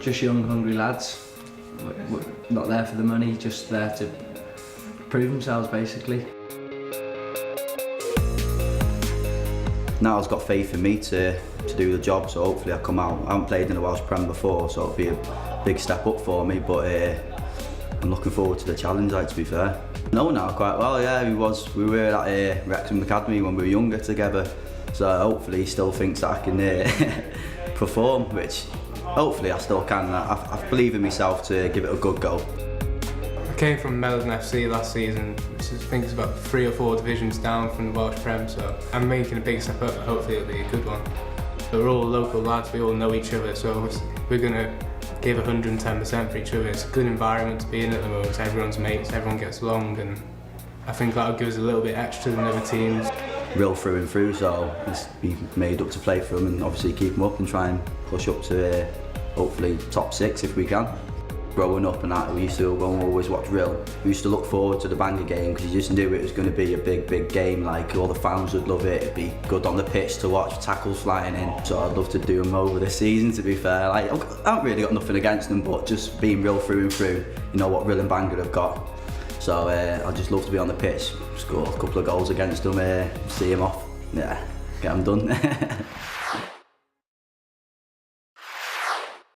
just young, hungry lads. We're not there for the money, just there to prove themselves, basically. Niall's got faith in me to do the job, so hopefully I come out. I haven't played in a Welsh Prem before, so it'll be a big step up for me, but I'm looking forward to the challenge, like, to be fair. I know Niall quite well, yeah. We were at Wrexham Academy when we were younger together, so hopefully he still thinks that I can perform, which hopefully I still can. I believe in myself to give it a good go. I came from Melbourne FC last season, which I think is about 3 or 4 divisions down from the Welsh Prem, so I'm making a big step up, hopefully it'll be a good one. But we're all local lads, we all know each other, so we're going to give 110% for each other. It's a good environment to be in at the moment, everyone's mates, everyone gets along, and I think that'll give us a little bit extra than other teams. Rhyl through and through, so it's been made up to play for him and obviously keep him up and try and push up to hopefully top 6 if we can. Growing up and that, we used to go and always watch Rhyl. We used to look forward to the Bangor game because you just knew it was going to be a big game, like all the fans would love it, it'd be good on the pitch to watch, tackles flying in. So I'd love to do them over this season, to be fair. Like, I haven't really got nothing against them, but just being Rhyl through and through, you know what Rhyl and Bangor have got. So I'd just love to be on the pitch, score a couple of goals against them, see them off, yeah, get them done.